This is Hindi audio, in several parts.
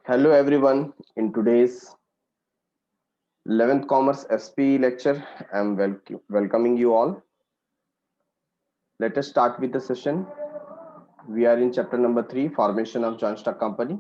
Hello everyone. In today's 11th Commerce SP lecture, I'm welcoming you all. Let us start with the session. We are in chapter number 3, Formation of Joint Stock Company.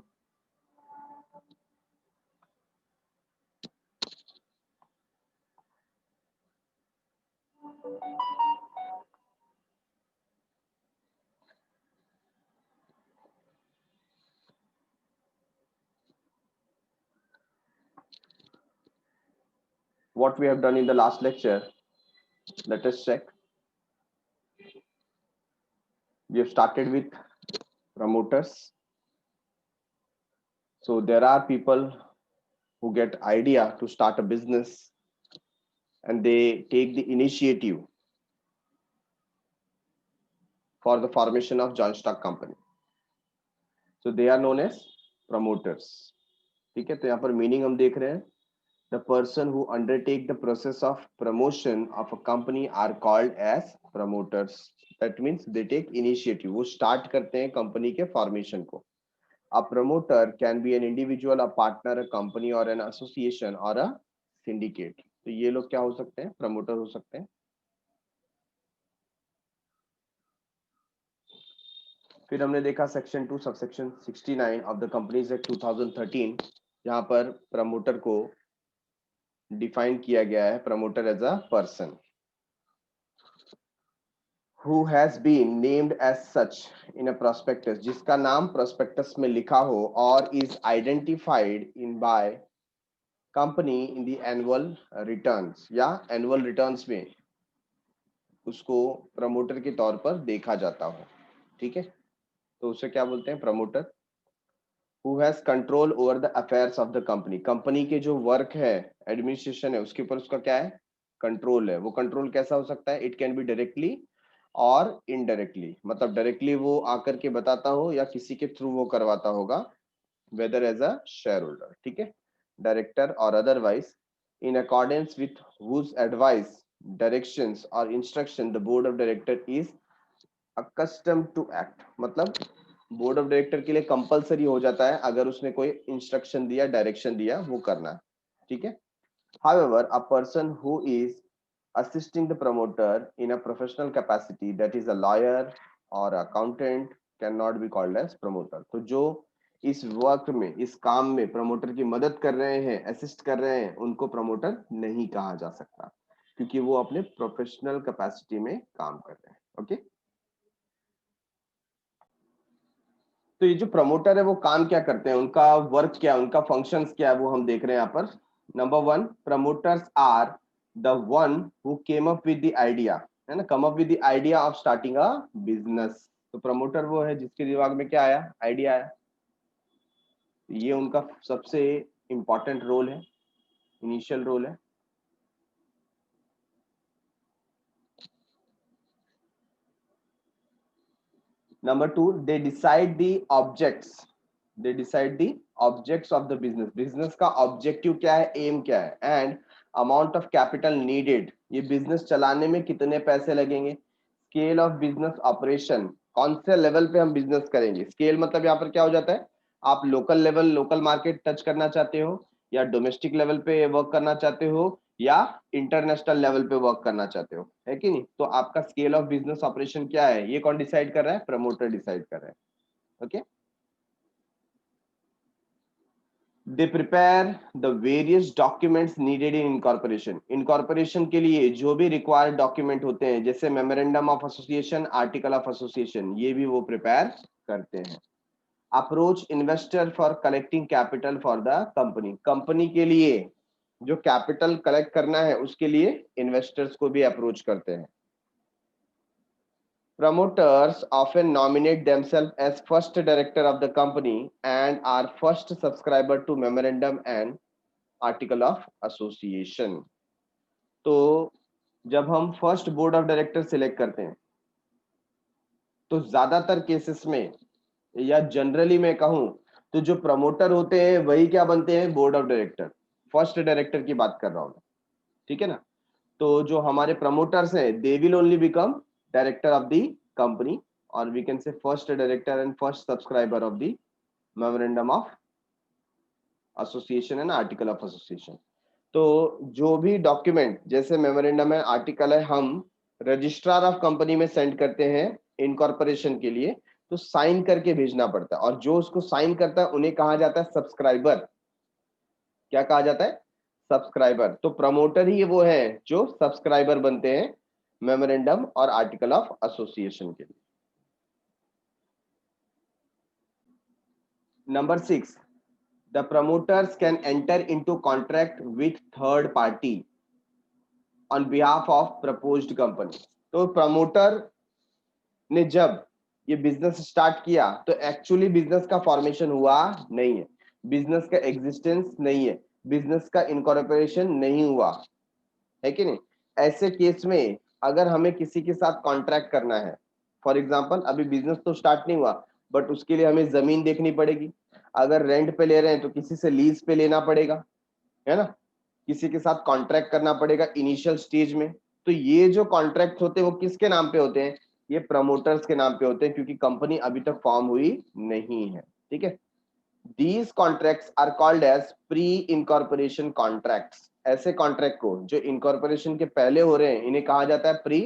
What we have done in the last lecture, let us check. We have started with promoters. So there are people who get idea to start a business and they take the initiative for the formation of joint stock company. So they are known as promoters. ठीक है, तो यहाँ पर मीनिंग हम देख रहे हैं. The person who undertake the process of promotion of a company are called as promoters. That means they take initiative. वो start करते हैं company के formation को. A promoter can be an individual, a partner, a company or an association or a syndicate. तो ये लोग क्या हो सकते हैं? Promoter हो सकते हैं. फिर हमने देखा section 2 subsection 69 of the companies act 2013, जहां पर प्रमोटर को डिफाइन किया गया है. Promoter as a person who has been named as such in a prospectus, जिसका नाम prospectus में लिखा हो, और is identified in by company in the annual returns, या annual returns में उसको प्रमोटर के तौर पर देखा जाता हो. ठीक है, तो उसे क्या बोलते हैं? Promoter. Who has control over the affairs of the company. Company के जो वर्क है, एडमिनिस्ट्रेशन है, उसके ऊपर उसका क्या है? कंट्रोल है. वो कंट्रोल कैसा हो सकता है? इट कैन बी डायरेक्टली और इनडायरेक्टली. मतलब डायरेक्टली वो आकर के बताता हो या किसी के थ्रू वो करवाता होगा, whether as a shareholder. ठीक है, डायरेक्टर और otherwise, in accordance with whose advice, directions और instruction the board of director is accustomed to act. मतलब बोर्ड ऑफ डायरेक्टर के लिए कंपलसरी हो जाता है अगर उसने कोई इंस्ट्रक्शन दिया, डायरेक्शन दिया, वो करना है. ठीक है. However, a person who is assisting the promoter in a professional capacity, that is a lawyer or accountant, cannot be called as promoter. तो जो इस वर्क में, इस काम में प्रमोटर की मदद कर रहे हैं, असिस्ट कर रहे हैं, उनको प्रमोटर नहीं कहा जा सकता, क्योंकि वो अपने प्रोफेशनल कैपेसिटी में काम कर रहे हैं. ओके. तो ये जो प्रमोटर है वो काम क्या करते हैं, उनका वर्क क्या है, उनका फंक्शंस क्या है, वो हम देख रहे हैं यहाँ पर. Number 1, promoters are the one who came up with the idea, है ना, come up with the idea of starting a business. तो प्रमोटर वो है जिसके दिमाग में क्या आया? आइडिया आया. ये उनका सबसे इंपॉर्टेंट रोल है, इनिशियल रोल है. Number 2, they decide the objects. They decide the objects of the business. Business का objective क्या है, aim क्या है, and amount of capital needed. ये business चलाने में कितने पैसे लगेंगे. Scale of business operation, कौन से लेवल पे हम बिजनेस करेंगे. स्केल मतलब यहाँ पर क्या हो जाता है, आप local level, local market touch करना चाहते हो, या डोमेस्टिक लेवल पे वर्क करना चाहते हो, या इंटरनेशनल लेवल पे वर्क करना चाहते हो, है कि नहीं. तो आपका स्केल ऑफ बिजनेस ऑपरेशन क्या है, ये कौन डिसाइड कर रहा है? प्रमोटर डिसाइड कर रहा है. Okay. They prepare the various documents needed in incorporation. Incorporation के लिए जो भी रिक्वायर्ड डॉक्यूमेंट होते हैं, जैसे memorandum of association, article of association, ये भी वो प्रिपेयर करते हैं. Approach investor for collecting capital for the company. Company के लिए जो कैपिटल कलेक्ट करना है उसके लिए इन्वेस्टर्स को भी अप्रोच करते हैं. Promoters often nominate themselves as first director of the company and are first subscriber to memorandum and article of association. तो जब हम first board of director select करते हैं तो ज्यादातर केसेस में, या जनरली मैं कहूं, तो जो प्रमोटर होते हैं वही क्या बनते हैं? Board of director. First director की बात कर रहा हूं मैं. ठीक है ना. तो जो हमारे प्रमोटर्स हैं, they will only become director of the company, और we can say first director and first subscriber of the memorandum of association है ना, आर्टिकल ऑफ एसोसिएशन। तो जो भी डॉक्यूमेंट जैसे मेमोरेंडम है, आर्टिकल है, हम रजिस्ट्रार ऑफ कंपनी में सेंड करते हैं इनकॉर्पोरेशन के लिए, तो साइन करके भेजना पड़ता है, और जो उसको साइन करता है उन्हें कहा जाता है सब्सक्राइबर। क्या कहा जाता है? सब्सक्राइबर। तो प्रमोटर ही वो है जो सब्सक्राइबर बनते हैं मेमोरेंडम और आर्टिकल ऑफ एसोसिएशन के लिए। Number 6, the promoters can enter into contract with third party on behalf of proposed company। तो प्रमोटर ने जब ये बिजनेस स्टार्ट किया तो एक्चुअली बिजनेस का फॉर्मेशन हुआ नहीं है, बिजनेस का एग्जिस्टेंस नहीं है, बिजनेस का इनकॉर्पोरेशन नहीं हुआ है कि नहीं। ऐसे केस में अगर हमें किसी के साथ कॉन्ट्रैक्ट करना है, फॉर एग्जांपल अभी बिजनेस तो स्टार्ट नहीं हुआ, बट उसके लिए हमें जमीन देखनी पड़ेगी। अगर रेंट पे ले रहे हैं तो किसी से लीज पे लेना पड़ेगा, है ना, किसी के साथ कॉन्ट्रैक्ट करना पड़ेगा इनिशियल स्टेज में। तो ये जो कॉन्ट्रैक्ट होते हैं वो किसके नाम पे होते हैं? ये प्रमोटर्स के नाम पे होते हैं, क्योंकि कंपनी अभी तक फॉर्म हुई नहीं है। ठीक है, these contracts are called as pre incorporation contracts. ऐसे कॉन्ट्रैक्ट को जो इनकॉर्पोरेशन के पहले हो रहे हैं इन्हें कहा जाता है प्री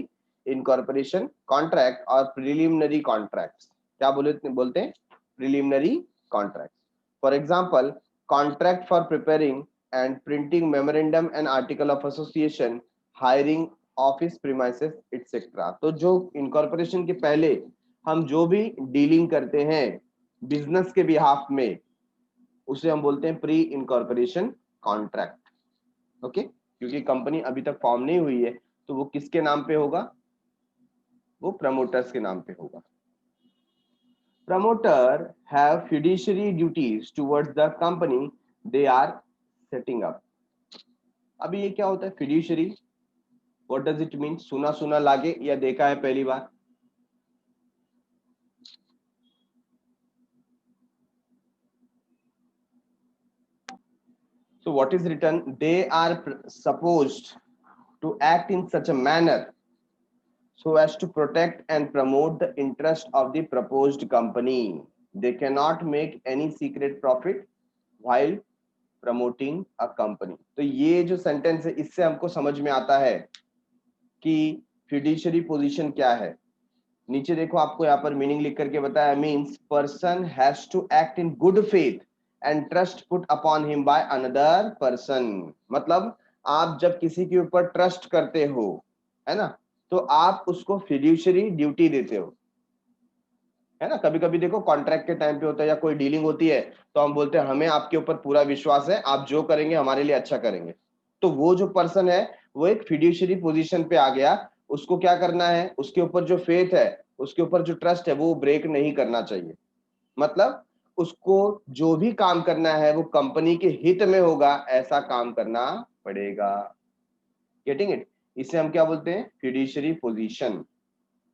इनकॉर्पोरेशन कॉन्ट्रैक्ट और प्रिलिमिनरी कॉन्ट्रैक्ट्स। क्या बोलते हैं? Preliminary contracts. For example, contract for preparing and printing memorandum and article of association, hiring office premises etcetera. तो जो इनकॉर्पोरेशन के पहले हम जो भी डीलिंग करते हैं बिजनेस के बिहाफ में, उसे हम बोलते हैं प्री इनकॉर्पोरेशन कॉन्ट्रैक्ट। ओके, क्योंकि कंपनी अभी तक फॉर्म नहीं हुई है तो वो किसके नाम पे होगा? वो प्रमोटर्स के नाम पे होगा। Promoter have fiduciary duties towards the company they are setting up. अभी ये क्या होता है fiduciary? What does it mean? सुना सुना लागे या देखा है पहली बार? So what is written? They are supposed to act in such a manner so as to protect and promote the interest of the proposed company. They cannot make any secret profit while promoting a company। तो ये जो सेंटेंस है इससे हमको समझ में आता है कि फिड्यूशियरी पोजीशन क्या है। नीचे देखो, आपको यहाँ पर मीनिंग लिख करके बताया, means person has to act in good faith and trust put upon him by another person. मतलब आप जब किसी के ऊपर ट्रस्ट करते हो, है ना, तो आप उसको फिड्यूशियरी ड्यूटी देते हो, है ना। कभी कभी देखो कॉन्ट्रैक्ट के टाइम पे होता है या कोई डीलिंग होती है तो हम बोलते हैं हमें आपके ऊपर पूरा विश्वास है, आप जो करेंगे हमारे लिए अच्छा करेंगे। तो वो जो पर्सन है वो एक फिड्यूशियरी पोजीशन पे आ गया, उसको क्या करना है, उसके ऊपर जो फेथ है, उसके ऊपर जो ट्रस्ट है वो ब्रेक नहीं करना चाहिए। मतलब उसको जो भी काम करना है वो कंपनी के हित में होगा, ऐसा काम करना पड़ेगा। Getting it? इसे हम क्या बोलते हैं? Fiduciary position.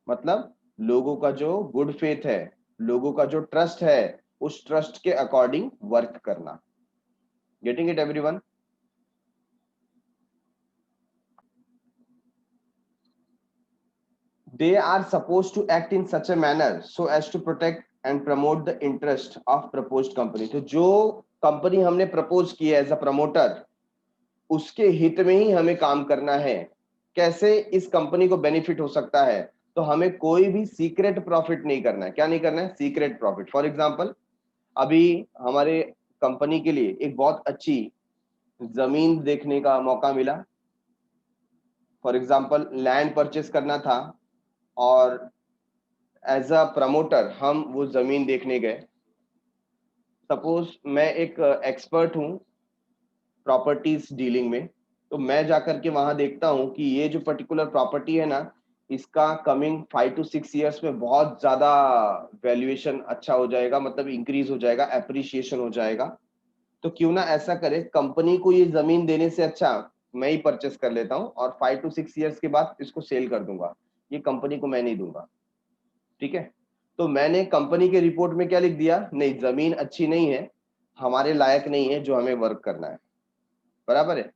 मतलब लोगों का जो गुड फेथ है, लोगों का जो ट्रस्ट है, उस ट्रस्ट के अकॉर्डिंग वर्क करना। Getting it everyone? they are supposed to act in such a manner so as to protect and promote the interest of proposed company। तो जो कंपनी हमने प्रपोज की है एज अ प्रमोटर, उसके हित में ही हमें काम करना है। कैसे इस कंपनी को बेनिफिट हो सकता है? तो हमें कोई भी सीक्रेट प्रॉफिट नहीं करना है। क्या नहीं करना है? Secret profit. फॉर एग्जांपल, अभी हमारे कंपनी के लिए एक बहुत अच्छी जमीन देखने का मौका मिला। फॉर एग्जांपल लैंड परचेस करना था और एज अ प्रमोटर हम वो जमीन देखने गए। सपोज मैं एक एक्सपर्ट हूँ प्रॉपर्टीज डीलिंग में, तो मैं जाकर के वहां देखता हूँ कि ये जो पर्टिकुलर प्रॉपर्टी है ना, इसका कमिंग 5 to 6 years में बहुत ज्यादा वैल्यूएशन अच्छा हो जाएगा, मतलब इंक्रीज हो जाएगा, एप्रिसिएशन हो जाएगा। तो क्यों ना ऐसा करे, कंपनी को ये जमीन देने से अच्छा मैं ही परचेस कर लेता हूँ और 5 to 6 years के बाद इसको सेल कर दूंगा, ये कंपनी को मैं नहीं दूंगा। ठीक है, तो मैंने कंपनी के रिपोर्ट में क्या लिख दिया? नहीं, जमीन अच्छी नहीं है, हमारे लायक नहीं है जो हमें वर्क करना है। बराबर है?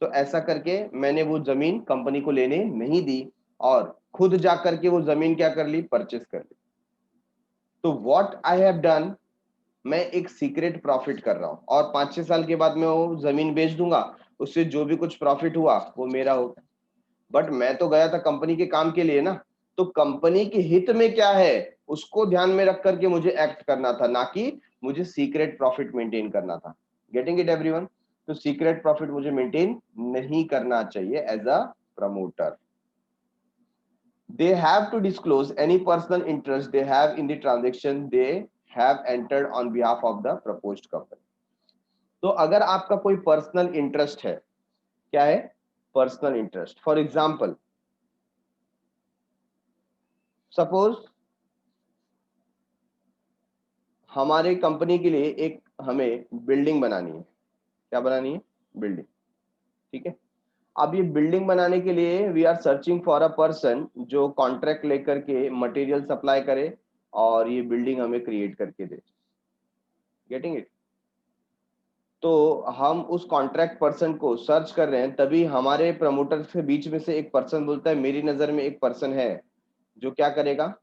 तो ऐसा करके मैंने वो जमीन कंपनी को लेने नहीं दी और खुद जा करके वो जमीन क्या कर ली? परचेस कर ली। तो व्हाट आई हैव डन, मैं एक सीक्रेट प्रॉफिट कर रहा हूं और 5-6 साल के बाद मैं वो जमीन बेच दूंगा, उससे जो भी कुछ प्रॉफिट हुआ वो मेरा होगा। बट मैं तो गया था कंपनी के काम के लिए ना, तो कंपनी के हित में क्या है उसको ध्यान में रख करके मुझे एक्ट करना था, ना कि मुझे सीक्रेट प्रॉफिट मेंटेन करना था। Getting it everyone? तो सीक्रेट प्रॉफिट मुझे मेंटेन नहीं करना चाहिए as a promoter. They have to disclose any personal interest they have in the transaction they have entered on behalf of the proposed company. तो अगर आपका कोई पर्सनल इंटरेस्ट है, क्या है? Personal interest. For example, suppose हमारे कंपनी के लिए एक हमें बिल्डिंग बनानी है। क्या बनानी है? बिल्डिंग। ठीक है। अब ये बिल्डिंग बनाने के लिए we are searching for a person जो कॉन्ट्रैक्ट लेकर के मटेरियल सप्लाई करे और ये बिल्डिंग हमें क्रिएट करके दे। Getting it? तो हम उस कॉन्ट्रैक्ट पर्सन को सर्च कर रहे हैं, तभी हमारे प्रमोटर के बीच में से एक पर्सन बोलता है मेरी नजर में एक पर्सन है जो क्या करेगा,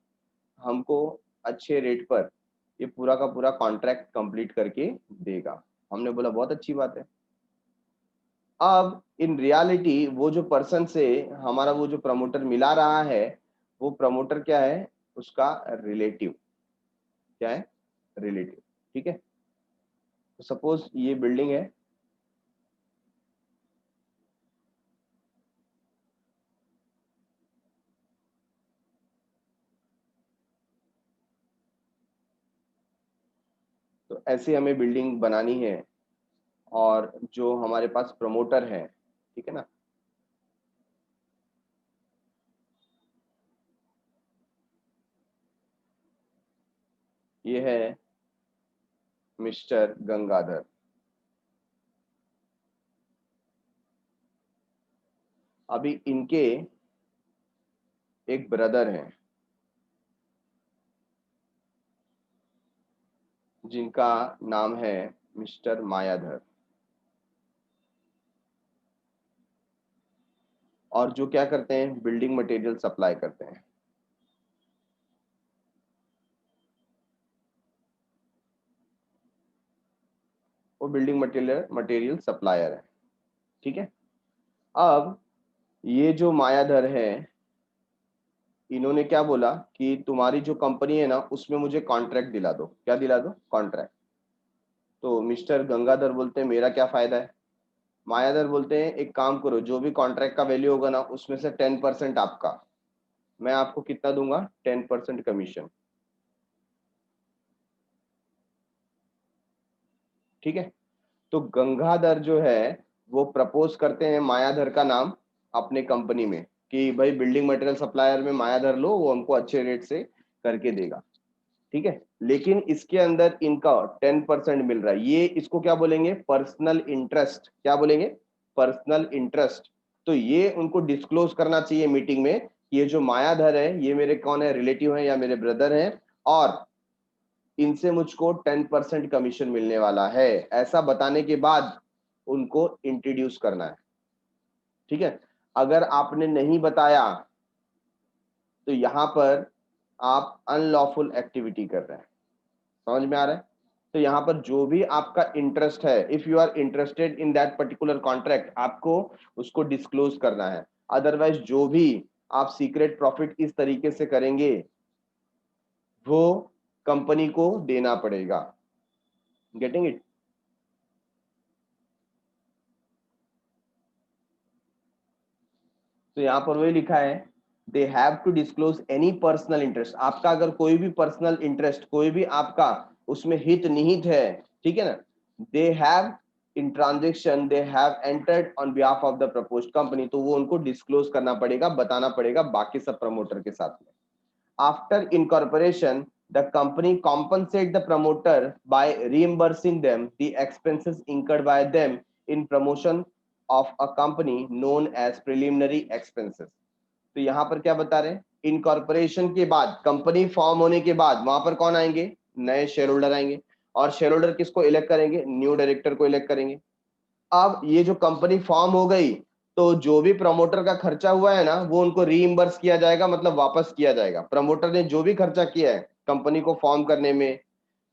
हमको अच्छे रेट पर ये पूरा का पूरा कॉन्ट्रैक्ट कंप्लीट करके देगा। हमने बोला बहुत अच्छी बात है। अब इन रियलिटी वो जो पर्सन से हमारा वो जो प्रमोटर मिला रहा है, वो प्रमोटर क्या है? उसका रिलेटिव। क्या है? रिलेटिव। ठीक है। तो सपोज ये बिल्डिंग है, तो ऐसे हमें बिल्डिंग बनानी है और जो हमारे पास प्रमोटर है, ठीक है ना, ये है मिस्टर गंगाधर। अभी इनके एक ब्रदर हैं जिनका नाम है मिस्टर मायाधर, और जो क्या करते हैं? बिल्डिंग मटेरियल सप्लाई करते हैं। वो बिल्डिंग मटेरियल मटेरियल सप्लायर है। ठीक है। अब ये जो मायाधर है, इन्होंने क्या बोला कि तुम्हारी जो कंपनी है ना उसमें मुझे कॉन्ट्रैक्ट दिला दो। क्या दिला दो? कॉन्ट्रैक्ट। तो मिस्टर गंगाधर बोलते हैं मेरा क्या फायदा है? मायाधर बोलते हैं एक काम करो, जो भी कॉन्ट्रैक्ट का वैल्यू होगा ना उसमें से 10% आपका, मैं आपको कितना दूंगा? 10% कमीशन। ठीक है। तो गंगाधर जो है वो प्रपोज करते हैं मायाधर का नाम अपने कंपनी में कि भाई बिल्डिंग मटेरियल सप्लायर में मायाधर लो, वो हमको अच्छे रेट से करके देगा। ठीक है। लेकिन इसके अंदर इनका 10% मिल रहा है। ये इसको क्या बोलेंगे? Personal interest. क्या बोलेंगे? Personal interest. तो ये उनको डिस्क्लोज करना चाहिए मीटिंग में कि ये जो मायाधर है ये मेरे कौन है? रिलेटिव है या मेरे ब्रदर है, और इनसे मुझको 10% कमीशन मिलने वाला है, ऐसा बताने के बाद उनको इंट्रोड्यूस करना है। ठीक है। अगर आपने नहीं बताया तो यहां पर आप अनलॉफुल एक्टिविटी कर रहे हैं। समझ में आ रहा है? तो यहाँ पर जो भी आपका इंटरेस्ट है, if you are interested in that particular contract, आपको उसको डिस्क्लोज करना है। अदरवाइज जो भी आप सीक्रेट प्रॉफिट इस तरीके से करेंगे वो कंपनी को देना पड़ेगा। Getting it? तो यहाँ पर वही लिखा है, they have to disclose any personal interest. आपका अगर कोई भी पर्सनल इंटरेस्ट, कोई भी आपका उसमें हित निहित है, ठीक है ना, they have in transaction they have entered on behalf of the proposed company, तो वो उनको डिस्क्लोज करना पड़ेगा, बताना पड़ेगा बाकी सब प्रमोटर के साथ में। After incorporation the company compensate the promoter by reimbursing them the expenses incurred by them in promotion of a company known as preliminary expenses। तो यहाँ पर क्या बता रहे हैं? इनकॉर्पोरेशन के बाद, कंपनी फॉर्म होने के बाद वहां पर कौन आएंगे? नए शेयर होल्डर आएंगे, और शेयर होल्डर किसको इलेक्ट करेंगे? न्यू डायरेक्टर को इलेक्ट करेंगे। अब ये जो कंपनी फॉर्म हो गई, तो जो भी प्रमोटर का खर्चा हुआ है ना वो उनको रीइंबर्स किया जाएगा, मतलब वापस किया जाएगा। प्रमोटर ने जो भी खर्चा किया है कंपनी को फॉर्म करने में,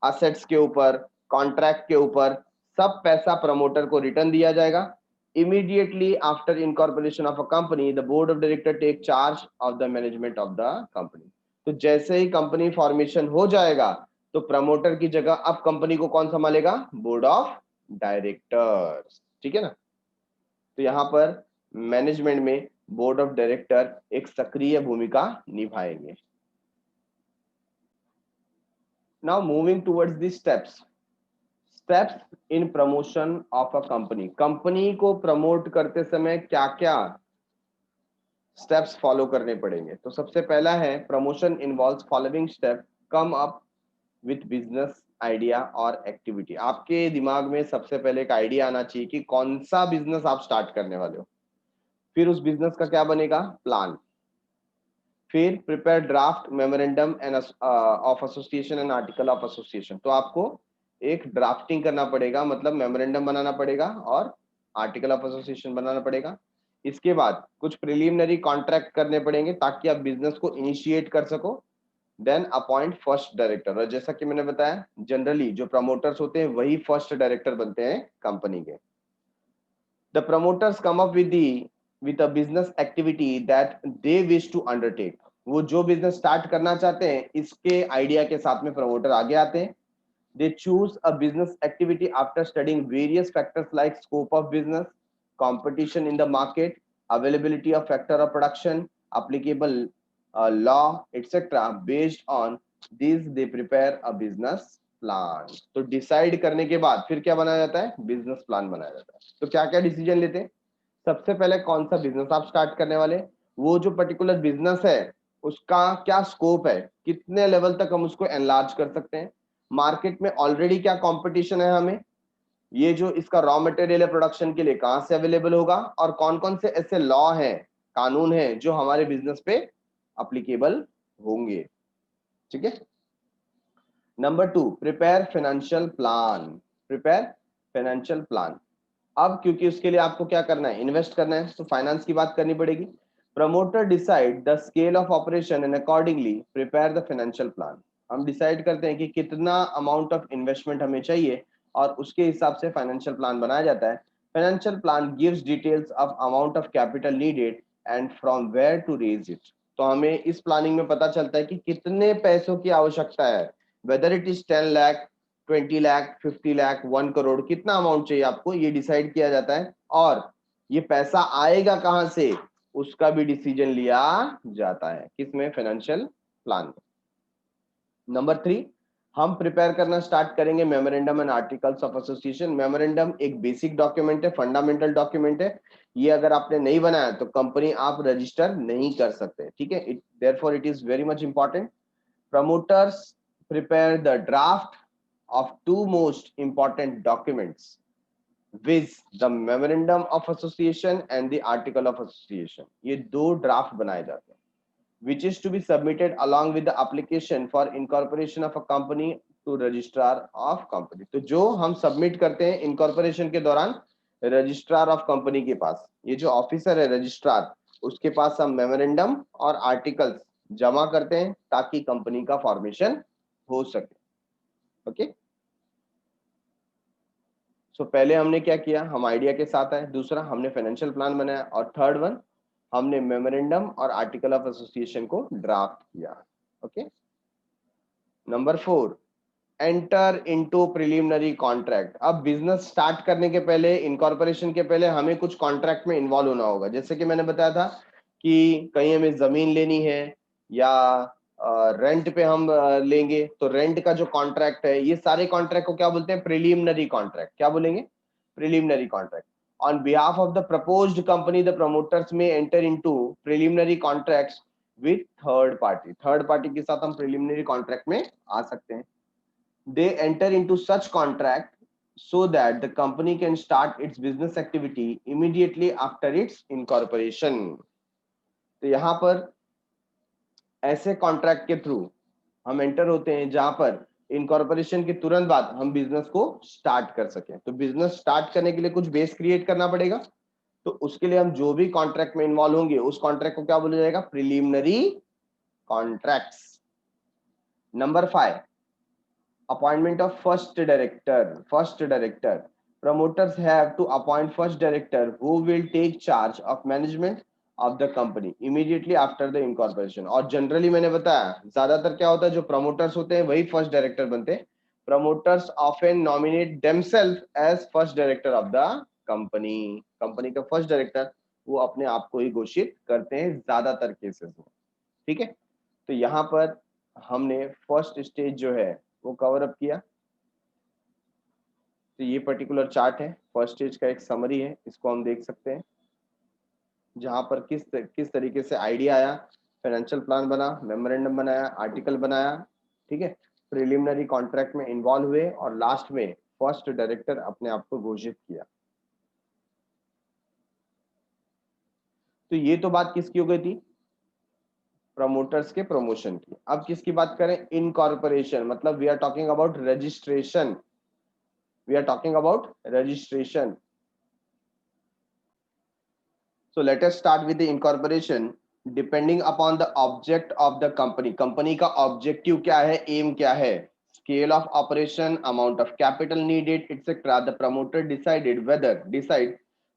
असेट्स के ऊपर, कॉन्ट्रैक्ट के ऊपर, सब पैसा प्रमोटर को रिटर्न दिया जाएगा। Immediately after incorporation of a company, the board of director take charge of the management of the company. तो जैसे ही कंपनी फॉर्मेशन हो जाएगा तो प्रमोटर की जगह अब कंपनी को कौन संभालेगा? Board of directors. ठीक है ना? तो यहाँ पर मैनेजमेंट में बोर्ड ऑफ डायरेक्टर एक सक्रिय भूमिका निभाएंगे। Now moving towards the steps in promotion of a company. Company को प्रमोट करते समय क्या क्या स्टेप्स फॉलो करने पड़ेंगे? तो सबसे पहला है, promotion involves following step, come up with business idea और एक्टिविटी। आपके दिमाग में सबसे पहले एक आइडिया आना चाहिए कि कौन सा बिजनेस आप स्टार्ट करने वाले हो, फिर उस बिजनेस का क्या बनेगा? प्लान। फिर prepare draft memorandum end of association and article of association. तो आपको एक ड्राफ्टिंग करना पड़ेगा, मतलब मेमोरेंडम बनाना पड़ेगा और आर्टिकल ऑफ एसोसिएशन बनाना पड़ेगा। इसके बाद कुछ प्रिलिमिनरी कॉन्ट्रैक्ट करने पड़ेंगे ताकि आप बिजनेस को इनिशिएट कर सको। देन अपॉइंट फर्स्ट डायरेक्टर, और जैसा कि मैंने बताया जनरली जो प्रमोटर्स होते हैं वही फर्स्ट डायरेक्टर बनते हैं कंपनी के। The promoters come up with a business activity that they wish to undertake. वो जो बिजनेस स्टार्ट करना चाहते हैं इसके आइडिया के साथ में प्रमोटर आगे आते हैं। They choose a business activity after studying various factors like scope of business, competition in the market, availability of factor of production, applicable law, etc. Based on these, they prepare a business plan. तो डिसाइड करने के बाद फिर क्या बनाया जाता है? बिजनेस प्लान बनाया जाता है। तो क्या क्या डिसीजन लेते हैं? सबसे पहले कौन सा बिजनेस आप स्टार्ट करने वाले, वो जो पर्टिकुलर बिजनेस है उसका क्या स्कोप है, कितने लेवल तक हम उसको एनलार्ज कर सकते हैं, मार्केट में ऑलरेडी क्या कंपटीशन है, हमें ये जो इसका रॉ मटेरियल है प्रोडक्शन के लिए कहां से अवेलेबल होगा, और कौन कौन से ऐसे लॉ हैं, कानून हैं जो हमारे बिजनेस पे अप्लीकेबल होंगे। ठीक है। Number 2, prepare financial plan. Prepare financial plan. अब क्योंकि उसके लिए आपको क्या करना है? इन्वेस्ट करना है, तो फाइनेंस की बात करनी पड़ेगी। Promoter decide the scale of operation and accordingly prepare the financial plan. हम डिसाइड करते हैं कि कितना अमाउंट ऑफ इन्वेस्टमेंट हमें चाहिए और उसके हिसाब से फाइनेंशियल प्लान बनाया जाता है। Financial plan gives details of amount of capital needed and from where to raise it. तो हमें इस प्लानिंग में पता चलता है कि कितने पैसों की आवश्यकता है, whether it is 10 lakh, 20 lakh, 50 lakh, 1 crore, कितना अमाउंट चाहिए आपको, ये डिसाइड किया जाता है। और ये पैसा आएगा कहां से, उसका भी डिसीजन लिया जाता है। किसमें? फाइनेंशियल प्लान में। नंबर 3, हम प्रिपेयर करना स्टार्ट करेंगे memorandum and articles of association. Memorandum एक बेसिक डॉक्यूमेंट है, फंडामेंटल डॉक्यूमेंट है। ये अगर आपने नहीं बनाया तो कंपनी आप रजिस्टर नहीं कर सकते। ठीक है, therefore it is very much important. Promoters prepare the draft of two most important documents, viz the memorandum of association and the article of association. ये दो ड्राफ्ट बनाए जाते हैं, which is to be submitted along with the application for incorporation of a company to registrar of company. तो जो हम सबमिट करते हैं इनकॉर्पोरेशन के दौरान रजिस्ट्रार ऑफ कंपनी के पास, ये जो ऑफिसर है रजिस्ट्रार, उसके पास हम मेमोरेंडम और आर्टिकल्स जमा करते हैं ताकि कंपनी का फॉर्मेशन हो सके। ओके, सो पहले हमने क्या किया? हम आइडिया के साथ आए। दूसरा, हमने फाइनेंशियल प्लान बनाया। और थर्ड वन, हमने मेमोरेंडम और आर्टिकल ऑफ एसोसिएशन को ड्राफ्ट किया। Okay. Number 4, enter into preliminary contract. अब बिजनेस स्टार्ट करने के पहले, इनकॉर्पोरेशन के पहले हमें कुछ कॉन्ट्रैक्ट में इन्वॉल्व होना होगा। जैसे कि मैंने बताया था कि कहीं हमें जमीन लेनी है या रेंट पे हम लेंगे, तो रेंट का जो कॉन्ट्रैक्ट है, ये सारे कॉन्ट्रैक्ट को क्या बोलते हैं? Preliminary contract. क्या बोलेंगे? Preliminary contract. On behalf of the proposed company, the promoters में enter into preliminary contracts with third party. Third party के साथ हम प्रिलिमिनरी कॉन्ट्रैक्ट में आ सकते हैं। They enter into such contract so that the company can start its business activity immediately after its incorporation. तो यहाँ पर ऐसे कॉन्ट्रैक्ट के थ्रू हम एंटर होते हैं जहां पर इनकॉर्पोरेशन के तुरंत बाद हम बिजनेस को स्टार्ट कर सकें। तो बिजनेस स्टार्ट करने के लिए कुछ बेस क्रिएट करना पड़ेगा। तो उसके लिए हम जो भी कॉन्ट्रैक्ट में इन्वॉल्व होंगे उस कॉन्ट्रैक्ट को क्या बोला जाएगा? Preliminary contracts. Number 5, appointment of first director, promoters have to appoint first director who will take charge of management of the company immediately after the incorporation. और जनरली मैंने बताया ज्यादातर क्या होता है, जो प्रमोटर्स होते हैं वही फर्स्ट डायरेक्टर बनते हैं. Promoters often nominate themselves as first director of the company. Company का फर्स्ट डायरेक्टर वो अपने आप को ही घोषित करते हैं ज्यादातर केसेस में. ठीक है, तो यहाँ पर हमने फर्स्ट स्टेज जो है वो कवर अप किया. तो ये पर्टिकुलर चार्ट है, फर्स्ट स्टेज का एक समरी है, इसको हम देख सकते हैं जहां पर किस तरीके से आइडिया आया, फाइनेंशियल प्लान बना, मेमोरेंडम बनाया, आर्टिकल बनाया. ठीक है, प्रिलिमिनरी कॉन्ट्रैक्ट में इन्वॉल्व हुए और लास्ट में फर्स्ट डायरेक्टर अपने आप को घोषित किया. तो ये तो बात किसकी हो गई थी, प्रमोटर्स के प्रमोशन की. अब किसकी बात करें, इनकॉर्पोरेशन, मतलब we are talking about registration. We are talking about registration. So let us start with the incorporation. Depending upon the object of the company, company का objective क्या है, aim क्या है, scale of operation, amount of capital needed, etc. The promoter decide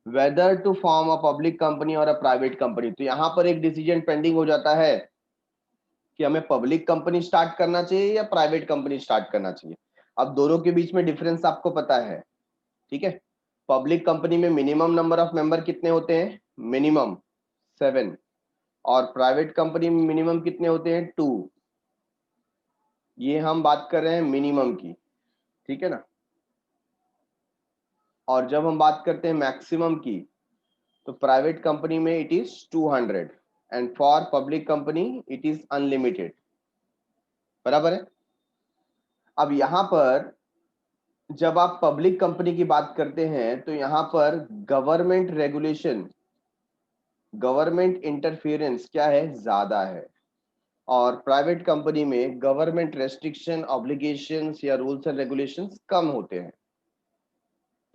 whether to form a public company or a private company. तो यहाँ पर एक decision pending हो जाता है कि हमें पब्लिक कंपनी स्टार्ट करना चाहिए या प्राइवेट कंपनी स्टार्ट करना चाहिए. अब दोनों के बीच में डिफरेंस आपको पता है. ठीक है, पब्लिक कंपनी में मिनिमम नंबर ऑफ मेंबर कितने होते हैं, मिनिमम 7, और प्राइवेट कंपनी में मिनिमम कितने होते हैं, 2. ये हम बात कर रहे हैं मिनिमम की. ठीक है ना, और जब हम बात करते हैं मैक्सिमम की तो प्राइवेट कंपनी में it is 200 and for public company it is unlimited. बराबर है. अब यहां पर जब आप पब्लिक कंपनी की बात करते हैं तो यहां पर गवर्नमेंट रेगुलेशन, गवर्नमेंट इंटरफेरेंस क्या है, ज्यादा है. और प्राइवेट कंपनी में गवर्नमेंट रेस्ट्रिक्शन, ऑब्लिगेशंस या रूल्स एंड रेगुलेशंस कम होते हैं.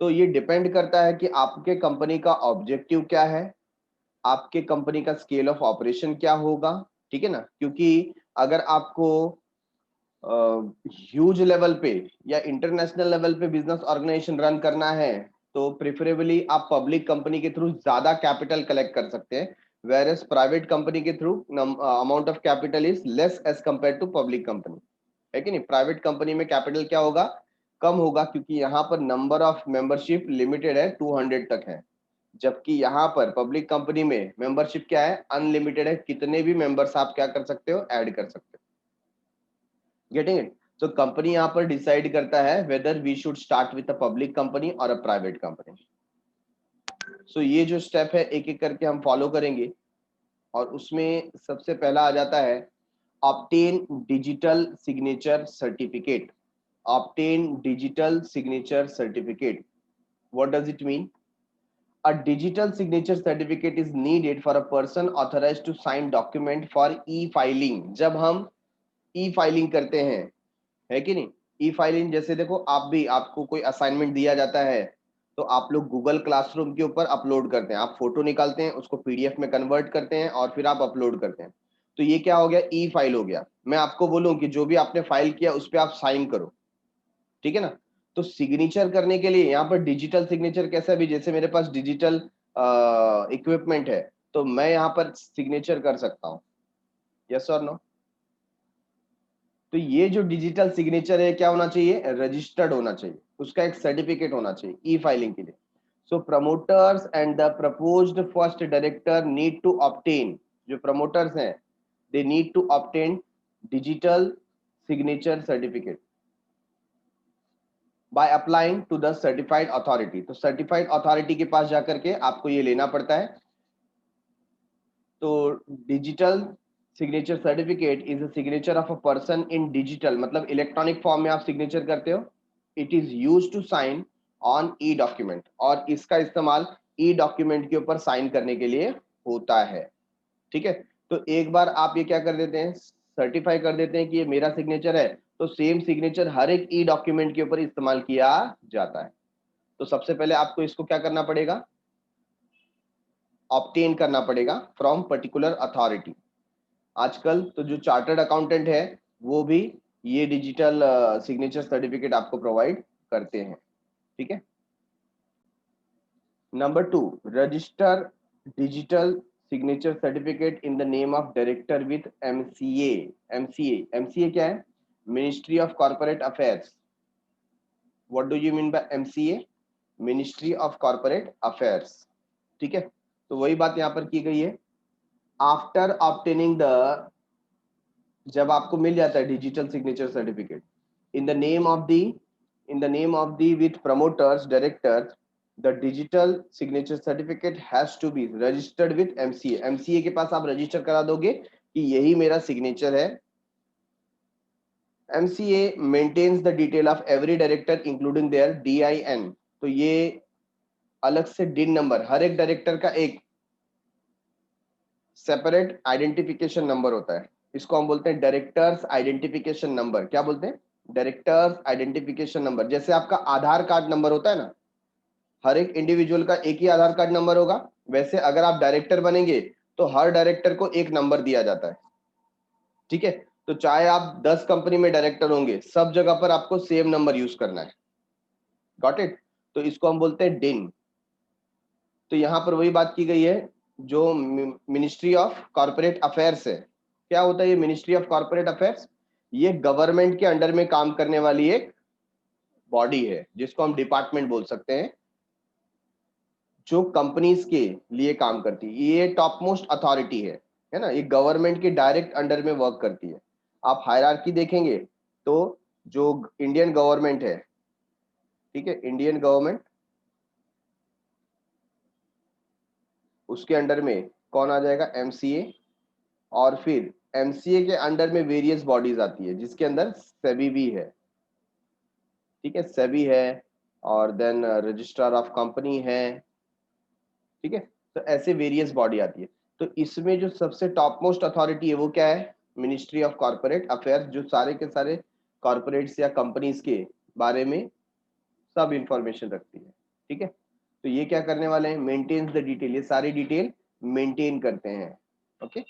तो ये डिपेंड करता है कि आपके कंपनी का ऑब्जेक्टिव क्या है, आपके कंपनी का स्केल ऑफ ऑपरेशन क्या होगा. ठीक है ना, क्योंकि अगर आपको ह्यूज लेवल पे या इंटरनेशनल लेवल पे बिजनेस ऑर्गेनाइजेशन रन करना है तो प्रेफरेबली आप पब्लिक कंपनी के थ्रू ज्यादा कैपिटल कलेक्ट कर सकते हैं, whereas प्राइवेट कंपनी के through amount of capital is less as compare to public company. है कि नहीं, प्राइवेट कंपनी में कैपिटल क्या होगा, कम होगा, क्योंकि यहाँ पर नंबर ऑफ मेंबरशिप लिमिटेड है, 200 तक है. जबकि यहाँ पर पब्लिक कंपनी में मेंबरशिप क्या है, अनलिमिटेड है, कितने भी मेंबर्स आप क्या कर सकते हो, ऐड कर सकते हो. Getting it. तो कंपनी यहाँ पर डिसाइड करता है whether we should start with a public company or a private company. सो ये जो स्टेप है एक एक करके हम फॉलो करेंगे और उसमें सबसे पहला आ जाता है obtain digital signature certificate. Obtain digital signature certificate, what does it mean? A digital signature certificate is needed for a person authorized to sign document for e-filing. जब हम e-filing करते हैं, है कि नहीं, e-filing जैसे देखो आप भी, आपको कोई असाइनमेंट दिया जाता है तो आप लोग गूगल क्लासरूम के ऊपर अपलोड करते हैं, आप फोटो निकालते हैं, उसको पीडीएफ में कन्वर्ट करते हैं और फिर आप अपलोड करते हैं. तो ये क्या हो गया, ई फाइल हो गया. मैं आपको बोलूं कि जो भी आपने फाइल किया उस पर आप साइन करो. ठीक है ना, तो सिग्नेचर करने के लिए यहाँ पर डिजिटल सिग्नेचर कैसा भी, जैसे मेरे पास डिजिटल इक्विपमेंट है तो मैं यहाँ पर सिग्नेचर कर सकता हूँ. Yes or no? तो ये जो डिजिटल सिग्नेचर है क्या होना चाहिए, रजिस्टर्ड होना चाहिए, उसका एक सर्टिफिकेट होना चाहिए ई फाइलिंग के लिए. So promoters and the proposed first director need to obtain, जो प्रमोटर्स हैं they need to obtain digital signature certificate by applying to the certified authority. तो सर्टिफाइड अथॉरिटी के पास जाकर के आपको ये लेना पड़ता है. तो digital signature certificate is a signature of a person in digital, मतलब इलेक्ट्रॉनिक फॉर्म में आप सिग्नेचर करते हो. It is use to sign on e document, और इसका इस्तेमाल ई डॉक्यूमेंट के ऊपर साइन करने के लिए होता है. ठीक है, तो एक बार आप ये क्या कर देते हैं, सर्टिफाई कर देते हैं कि ये मेरा सिग्नेचर है, तो सेम सिग्नेचर हर एक ई डॉक्यूमेंट के ऊपर इस्तेमाल किया जाता है. तो सबसे पहले आपको इसको क्या करना पड़ेगा, ऑब्टेन करना पड़ेगा फ्रॉम पर्टिकुलर अथॉरिटी. आजकल तो जो चार्टर्ड अकाउंटेंट है वो भी ये डिजिटल सिग्नेचर सर्टिफिकेट आपको प्रोवाइड करते हैं, ठीक है। Number 2, register digital signature certificate in the name of director with MCA. MCA क्या है? Ministry of corporate affairs. What do you mean by MCA? Ministry of corporate affairs, ठीक है। तो वही बात यहाँ पर की गई है। आफ्टर ऑब्टेनिंग द, जब आपको मिल जाता है digital signature certificate in the name of the, in the name of the with promoters directors, the digital signature certificate has to be registered with MCA. MCA के पास आप रजिस्टर करा दोगे कि यही मेरा सिग्नेचर है। MCA maintains the detail of every director including their DIN। तो ये अलग से डिन नंबर, हर एक डायरेक्टर का एक सेपरेट आइडेंटिफिकेशन नंबर होता है। इसको हम बोलते हैं डायरेक्टर्स आइडेंटिफिकेशन नंबर। क्या बोलते हैं? Directors identification number. जैसे आपका आधार कार्ड नंबर होता है ना, हर एक इंडिविजुअल का एक ही आधार कार्ड नंबर होगा, वैसे अगर आप डायरेक्टर बनेंगे तो हर डायरेक्टर को एक नंबर दिया जाता है, ठीक है। तो चाहे आप 10 कंपनी में डायरेक्टर होंगे, सब जगह पर आपको सेम नंबर यूज करना है। Got it? तो इसको हम बोलते हैं डिन। तो यहाँ पर वही बात की गई है जो मिनिस्ट्री ऑफ कॉर्पोरेट अफेयर्स है। क्या होता है ये मिनिस्ट्री ऑफ कॉर्पोरेट अफेयर्स? ये गवर्नमेंट के अंडर में काम करने वाली एक बॉडी है, जिसको हम डिपार्टमेंट बोल सकते हैं, जो कंपनीज के लिए काम करती है। ये टॉप मोस्ट अथॉरिटी है ना। ये गवर्नमेंट के डायरेक्ट अंडर में वर्क करती है। आप हायरार्की देखेंगे तो जो इंडियन गवर्नमेंट है, ठीक है, इंडियन गवर्नमेंट, उसके अंडर में कौन आ जाएगा? एमसीए। और फिर एमसीए के अंडर में वेरियस बॉडीज आती है, जिसके अंदर सेबी भी है, ठीक है, सेबी है, और देन रजिस्ट्रार ऑफ कंपनी है, ठीक है। तो ऐसे वेरियस बॉडी आती है। तो इसमें जो सबसे टॉप मोस्ट अथॉरिटी है वो क्या है? मिनिस्ट्री ऑफ कॉर्पोरेट अफेयर्स, जो सारे के सारे कॉर्पोरेट्स या कंपनीज के बारे में सब इंफॉर्मेशन रखती है, ठीक है। तो ये क्या करने वाले हैं? Maintains the detail. ये सारी डिटेल मेंटेन करते हैं, okay,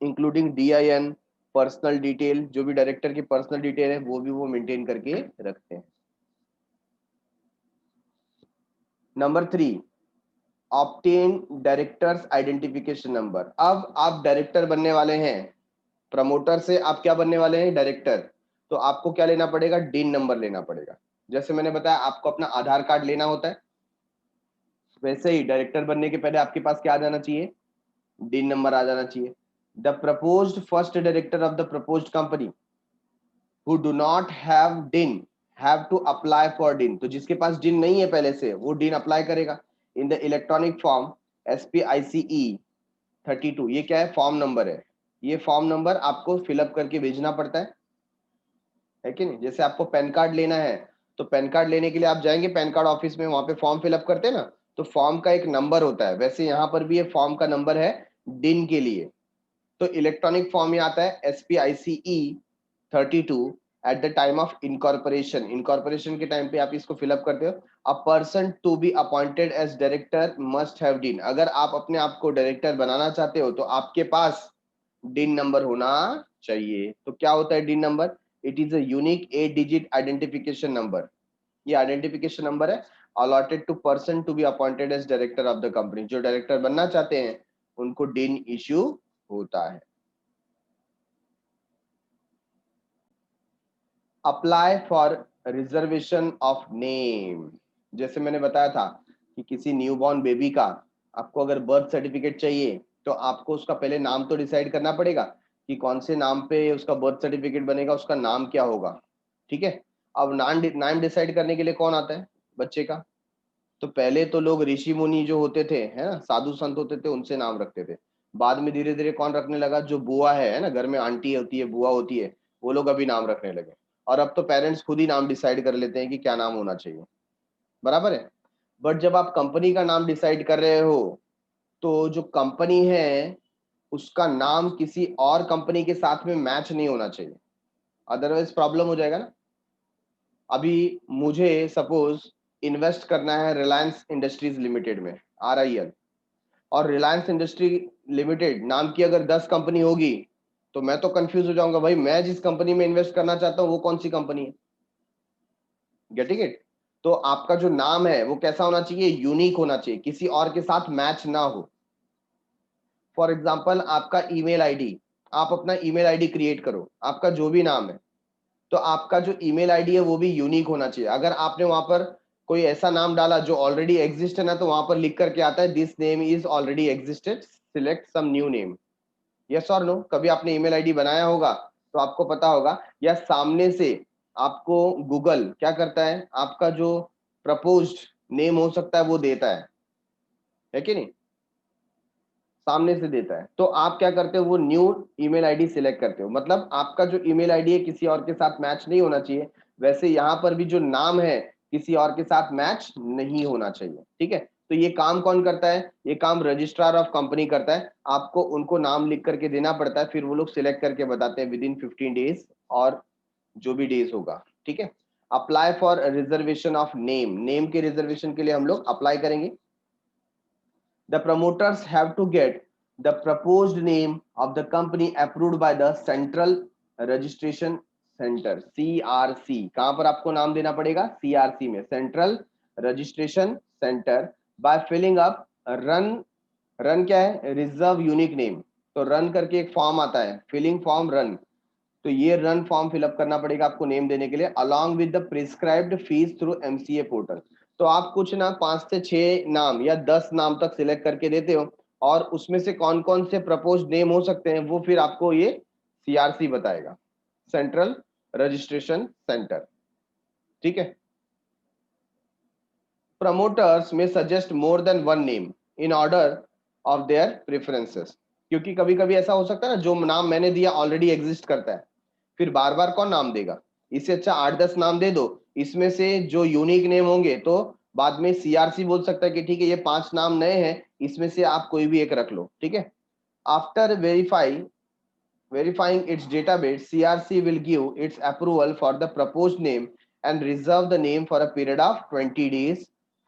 including DIN, personal detail, जो भी डायरेक्टर की पर्सनल डिटेल है वो भी वो मेंटेन करके रखते हैं। Number 3, obtain directors identification number. अब आप डायरेक्टर बनने वाले हैं, प्रमोटर से आप क्या बनने वाले हैं? डायरेक्टर। तो आपको क्या लेना पड़ेगा? डिन नंबर लेना पड़ेगा। जैसे मैंने बताया आपको अपना आधार कार्ड लेना होता है, वैसे ही डायरेक्टर बनने के पहले आपके पास क्या आ जाना चाहिए? डिन नंबर आ जाना चाहिए। The proposed first director of the proposed company who do not have DIN have to apply for DIN। तो जिसके पास DIN नहीं है पहले से, वो DIN अप्लाई करेगा in the electronic form SPICE 32। ये क्या है? फॉर्म नंबर है। ये फॉर्म नंबर आपको फिलअप करके भेजना पड़ता है कि नहीं? जैसे आपको पैन कार्ड लेना है, तो पैन कार्ड लेने के लिए आप जाएंगे पैन कार्ड ऑफिस में, वहां पे फॉर्म फिलअप करते हैं ना, तो फॉर्म का एक नंबर होता है, वैसे यहाँ पर भी ये फॉर्म का नंबर है DIN के लिए। तो इलेक्ट्रॉनिक फॉर्म में आता है SPICE 32 at the time of incorporation. Incorporation के टाइम पे आप इसको फिलअप करते हो। A person to be appointed as director must have DIN। अगर आप अपने आप को डायरेक्टर बनाना चाहते हो तो आपके पास DIN नंबर होना चाहिए। तो क्या होता है DIN number? It is a unique 8 digit identification number. ये आइडेंटिफिकेशन नंबर है allotted to person to be appointed as director of the company. जो डायरेक्टर बनना चाहते हैं उनको DIN इश्यू होता है। Apply for reservation of name. जैसे मैंने बताया था कि किसी न्यूबॉर्न बेबी का आपको अगर बर्थ सर्टिफिकेट चाहिए तो आपको उसका पहले नाम तो डिसाइड करना पड़ेगा कि कौन से नाम पे उसका बर्थ सर्टिफिकेट बनेगा, उसका नाम क्या होगा, ठीक है। अब नाम डिसाइड करने के लिए कौन आता है? बच्चे का। तो पहले तो लोग ऋषि मुनि जो होते थे, है ना, साधु संत होते थे, उनसे नाम रखते थे। बाद में धीरे धीरे कौन रखने लगा? जो बुआ है ना, घर में आंटी होती है, बुआ होती है, वो लोग अभी नाम रखने लगे। और अब तो पेरेंट्स खुद ही नाम डिसाइड कर लेते हैं कि क्या नाम होना चाहिए, बराबर है। बट जब आप कंपनी का नाम डिसाइड कर रहे हो तो जो कंपनी है उसका नाम किसी और कंपनी के साथ में मैच नहीं होना चाहिए, अदरवाइज प्रॉब्लम हो जाएगा ना। अभी मुझे सपोज इन्वेस्ट करना है रिलायंस इंडस्ट्रीज लिमिटेड में, RIL, और रिलायंस इंडस्ट्री लिमिटेड नाम की अगर 10 कंपनी होगी तो मैं तो कंफ्यूज हो जाऊंगा, भाई मैं जिस कंपनी में इन्वेस्ट करना चाहता हूँ वो कौन सी कंपनी है। Getting it? तो आपका जो नाम है वो कैसा होना चाहिए, यूनिक होना चाहिए, किसी और के साथ मैच ना हो। फॉर एग्जाम्पल आपका ईमेल आईडी, आप अपना ईमेल आईडी क्रिएट करो, आपका जो भी नाम है, तो आपका जो ईमेल आईडी है वो भी यूनिक होना चाहिए। अगर आपने वहां पर कोई ऐसा नाम डाला जो ऑलरेडी एग्जिस्ट है ना, तो वहां पर लिख करके आता है this name is already existed, select some new name. Yes or no? कभी आपने ईमेल आईडी बनाया होगा तो आपको पता होगा, या सामने से आपको गूगल क्या करता है, आपका जो प्रपोज्ड नेम हो सकता है वो देता है कि नहीं, सामने से देता है। तो आप क्या करते हो, वो न्यू ईमेल आईडी सिलेक्ट करते हो, मतलब आपका जो ईमेल आईडी है किसी और के साथ मैच नहीं होना चाहिए। वैसे यहाँ पर भी जो नाम है किसी और के साथ मैच नहीं होना चाहिए, ठीक है। तो ये काम कौन करता है, ये काम रजिस्ट्रार ऑफ कंपनी करता है। आपको उनको नाम लिख करके देना पड़ता है, फिर वो लोग सिलेक्ट करके बताते हैं विद इन 15 डेज और जो भी डेज होगा, ठीक है। Apply for reservation of name, name के रिजर्वेशन के लिए हम लोग अप्लाई करेंगे। The promoters have to get the proposed name of the company approved by the Central Registration Center, CRC। कहां पर आपको नाम देना पड़ेगा, CRC में, central registration centre, by filling up RUN. RUN क्या है, रिजर्व यूनिक नेम। तो रन करके एक फॉर्म आता है, फिलिंग फॉर्म रन, तो ये रन फॉर्म फिलअप करना पड़ेगा आपको नेम देने के लिए, along with the prescribed fees through MCA portal. तो आप कुछ ना 5 से 6 नाम या 10 नाम तक सिलेक्ट करके देते हो, और उसमें से कौन कौन से प्रपोज नेम हो सकते हैं वो फिर आपको ये सीआरसी बताएगा, सेंट्रल रजिस्ट्रेशन सेंटर, ठीक है। प्रमोटर्स में suggest more than one name in order of their preferences, क्योंकि कभी कभी ऐसा हो सकता है ना, जो नाम मैंने दिया ऑलरेडी एग्जिस्ट करता है, फिर बार बार कौन नाम देगा, इससे अच्छा 8-10 नाम दे दो, इसमें से जो यूनिक नेम होंगे तो बाद में सीआरसी बोल सकता है कि ठीक है ये 5 नाम नए हैं, इसमें से आप कोई भी एक रख लो, ठीक है। After verifying its database, CRC will give its approval for the proposed name and reserve the name for a period of 20 days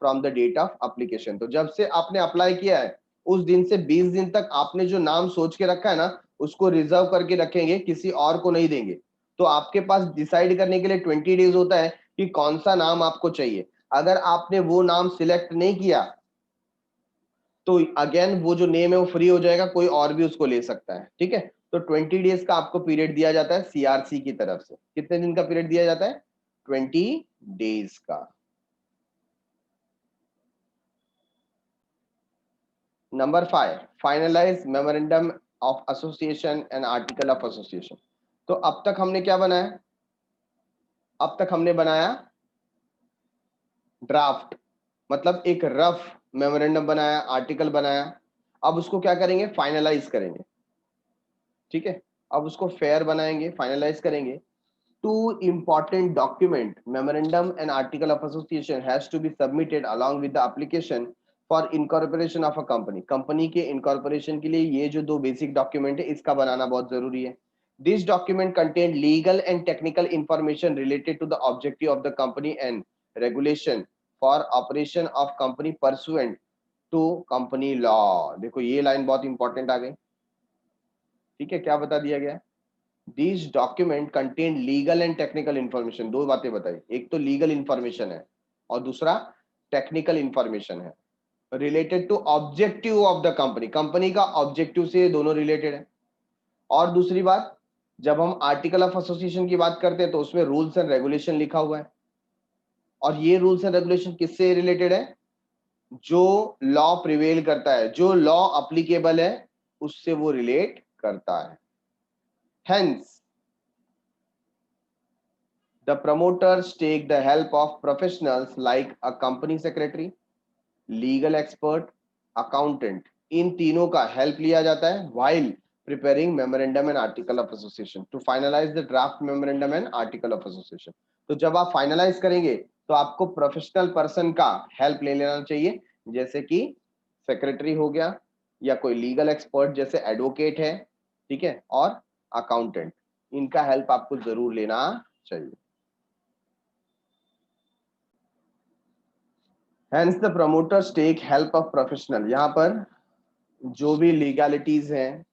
from the date of application। तो जब से आपने अप्लाई किया है उस दिन से 20 दिन तक आपने जो नाम सोच के रखा है ना, उसको रिजर्व करके रखेंगे, किसी और को नहीं देंगे। तो आपके पास डिसाइड करने के लिए 20 डेज होता है कि कौन सा नाम आपको चाहिए। अगर आपने वो नाम सिलेक्ट नहीं किया तो अगेन वो जो नेम है वो फ्री हो जाएगा, कोई और भी उसको ले सकता है, ठीक है। तो 20 डेज का आपको पीरियड दिया जाता है सीआरसी की तरफ से। कितने दिन का पीरियड दिया जाता है, 20 डेज का। Number 5, finalise memorandum of association and article of association. तो अब तक हमने क्या बनाया, अब तक हमने बनाया ड्राफ्ट, मतलब एक रफ मेमोरेंडम बनाया, आर्टिकल बनाया। अब उसको क्या करेंगे, फाइनलाइज करेंगे, ठीक है। अब उसको फेयर बनाएंगे, फाइनलाइज करेंगे। Two important document, memorandum and article of association has to be submitted along with the application for incorporation of a company। Company के incorporation के लिए ये जो 2 बेसिक डॉक्यूमेंट है इसका बनाना बहुत जरूरी है। This document contain legal and technical information related to the objective of the company and regulation for operation of company pursuant to company law। देखो ये लाइन बहुत इंपॉर्टेंट आ गई, ठीक है। क्या बता दिया गया, These document contain legal and technical information। दो बातें बताई, एक तो लीगल इंफॉर्मेशन है और दूसरा टेक्निकल इंफॉर्मेशन है, related to objective of the company, company का ऑब्जेक्टिव से दोनों रिलेटेड है। और दूसरी बात, जब हम आर्टिकल ऑफ एसोसिएशन की बात करते हैं तो उसमें रूल्स एंड रेगुलेशन लिखा हुआ है, और ये रूल्स एंड रेगुलेशन किससे रिलेटेड है, जो लॉ प्रिवेल करता है, जो लॉ अप्लीकेबल है उससे वो रिलेट करता है। Hence the promoters take the help of professionals like a company secretary, legal expert, accountant। इन तीनों का हेल्प लिया जाता है while preparing memorandum and article of association to finalize the draft memorandum and article of association। तो जब आप फाइनलाइज करेंगे तो आपको प्रोफेशनल पर्सन का हेल्प ले लेना चाहिए, जैसे कि सेक्रेटरी हो गया, या कोई लीगल एक्सपर्ट जैसे एडवोकेट है, ठीक है, और अकाउंटेंट, इनका हेल्प आपको जरूर लेना चाहिए। Hence the promoters take help of professional। यहाँ पर जो भी लीगैलिटीज हैं,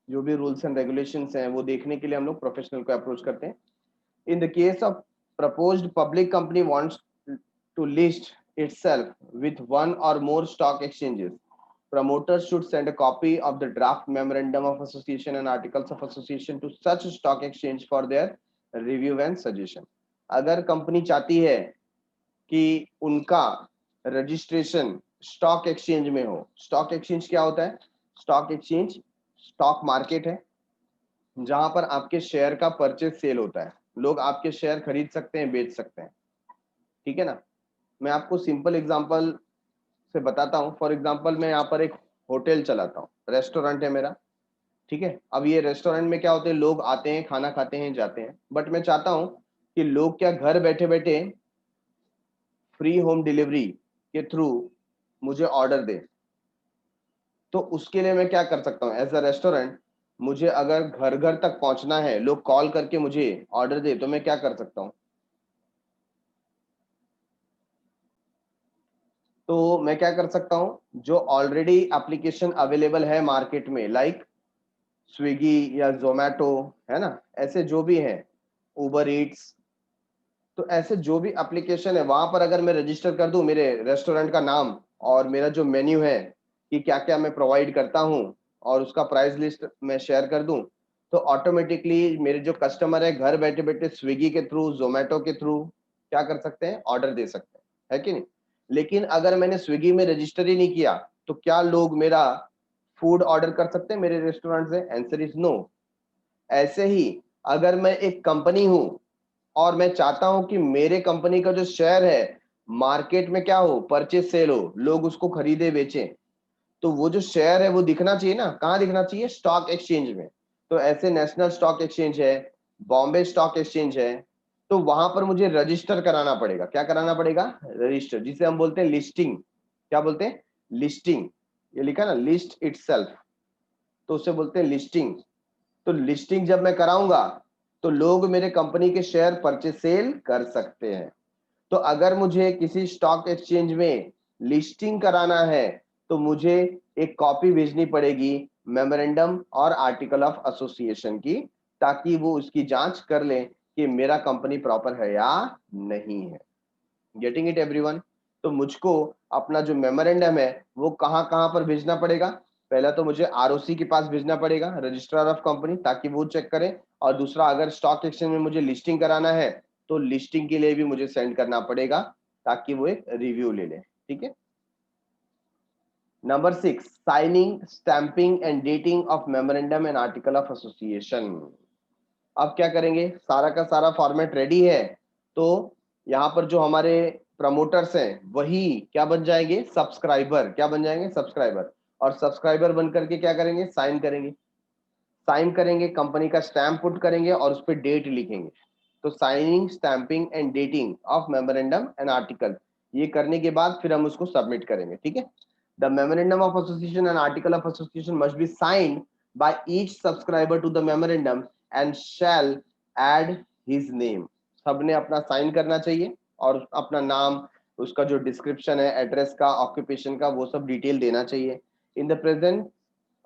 जो भी रूल्स एंड रेगुलेशंस हैं वो देखने के लिए हम लोग प्रोफेशनल को अप्रोच करते हैं. In the case of proposed public company wants to list itself with one or more stock exchanges, promoters should send a copy of the draft memorandum of association and articles of association to such stock exchange for their review and suggestion. अगर कंपनी चाहती है कि उनका रजिस्ट्रेशन स्टॉक एक्सचेंज में हो, स्टॉक एक्सचेंज क्या होता है? स्टॉक एक्सचेंज स्टॉक मार्केट है जहां पर आपके शेयर का परचेज सेल होता है, लोग आपके शेयर खरीद सकते हैं, बेच सकते हैं. ठीक है ना? मैं आपको सिंपल एग्जांपल से बताता हूं. फॉर एग्जांपल मैं यहाँ पर एक होटल चलाता हूँ, रेस्टोरेंट है मेरा. ठीक है, अब ये रेस्टोरेंट में क्या होते हैं, लोग आते हैं, खाना खाते हैं, जाते हैं. बट मैं चाहता हूं कि लोग क्या घर बैठे बैठे फ्री होम डिलीवरी के थ्रू मुझे ऑर्डर दे. तो उसके लिए मैं क्या कर सकता हूँ? एज अ रेस्टोरेंट मुझे अगर घर घर तक पहुंचना है, लोग कॉल करके मुझे ऑर्डर दे, तो मैं क्या कर सकता हूँ? तो मैं क्या कर सकता हूँ, जो ऑलरेडी एप्लीकेशन अवेलेबल है मार्केट में, लाइक स्विगी या जोमेटो, है ना, ऐसे जो भी हैं, उबर ईट्स, तो ऐसे जो भी एप्लीकेशन है वहां पर अगर मैं रजिस्टर कर दूं मेरे रेस्टोरेंट का नाम और मेरा जो मेन्यू है कि क्या क्या मैं प्रोवाइड करता हूं और उसका प्राइस लिस्ट मैं शेयर कर दूं, तो ऑटोमेटिकली मेरे जो कस्टमर है घर बैठे बैठे स्विगी के थ्रू, जोमेटो के थ्रू क्या कर सकते हैं? ऑर्डर दे सकते हैं, है कि नहीं? लेकिन अगर मैंने स्विगी में रजिस्टर ही नहीं किया तो क्या लोग मेरा फूड ऑर्डर कर सकते हैं मेरे रेस्टोरेंट से? Answer is no. ऐसे ही अगर मैं एक कंपनी हूं और मैं चाहता हूं कि मेरे कंपनी का जो शेयर है मार्केट में क्या हो, परचेज सेल हो, लोग उसको खरीदे बेचें, तो वो जो शेयर है वो दिखना चाहिए ना. कहाँ दिखना चाहिए? स्टॉक एक्सचेंज में. तो ऐसे नेशनल स्टॉक एक्सचेंज है, बॉम्बे स्टॉक एक्सचेंज है, तो वहां पर मुझे रजिस्टर कराना पड़ेगा. क्या कराना पड़ेगा? रजिस्टर, जिसे हम बोलते हैं लिस्टिंग. क्या बोलते हैं? लिस्टिंग. ये लिखा ना, लिस्ट इटसेल्फ, तो उसे बोलते हैं लिस्टिंग. तो लिस्टिंग जब मैं कराऊंगा तो लोग मेरे कंपनी के शेयर परचेज सेल कर सकते हैं. तो अगर मुझे किसी स्टॉक एक्सचेंज में लिस्टिंग कराना है तो मुझे एक कॉपी भेजनी पड़ेगी मेमोरेंडम और आर्टिकल ऑफ एसोसिएशन की, ताकि वो उसकी जांच कर लें कि मेरा कंपनी प्रॉपर है या नहीं है. Getting it everyone? तो मुझको अपना जो मेमोरेंडम है वो कहाँ कहाँ पर भेजना पड़ेगा? पहला तो मुझे आरओसी के पास भेजना पड़ेगा, रजिस्ट्रार ऑफ कंपनी, ताकि वो चेक करें. और दूसरा, अगर स्टॉक एक्सचेंज में मुझे लिस्टिंग कराना है तो लिस्टिंग के लिए भी मुझे सेंड करना पड़ेगा ताकि वो एक रिव्यू ले लें. ठीक है. Number 6, signing, stamping and dating of memorandum and article of association. अब क्या करेंगे? सारा का सारा फॉर्मेट रेडी है, तो यहाँ पर जो हमारे प्रमोटर्स हैं वही क्या बन जाएंगे? सब्सक्राइबर. क्या बन जाएंगे? सब्सक्राइबर. और सब्सक्राइबर बन करके क्या करेंगे? साइन करेंगे. साइन करेंगे, कंपनी का स्टैंप पुट करेंगे और उस पर डेट लिखेंगे. तो signing, stamping and dating of memorandum and article, ये करने के बाद फिर हम उसको सबमिट करेंगे. ठीक है. The memorandum of association and article of association must be signed by each subscriber to the memorandum and shall add his name. सबने अपना साइन करना चाहिए और अपना नाम, उसका जो डिस्क्रिप्शन है, एड्रेस का, ऑक्यूपेशन का, वो सब डिटेल देना चाहिए. In the present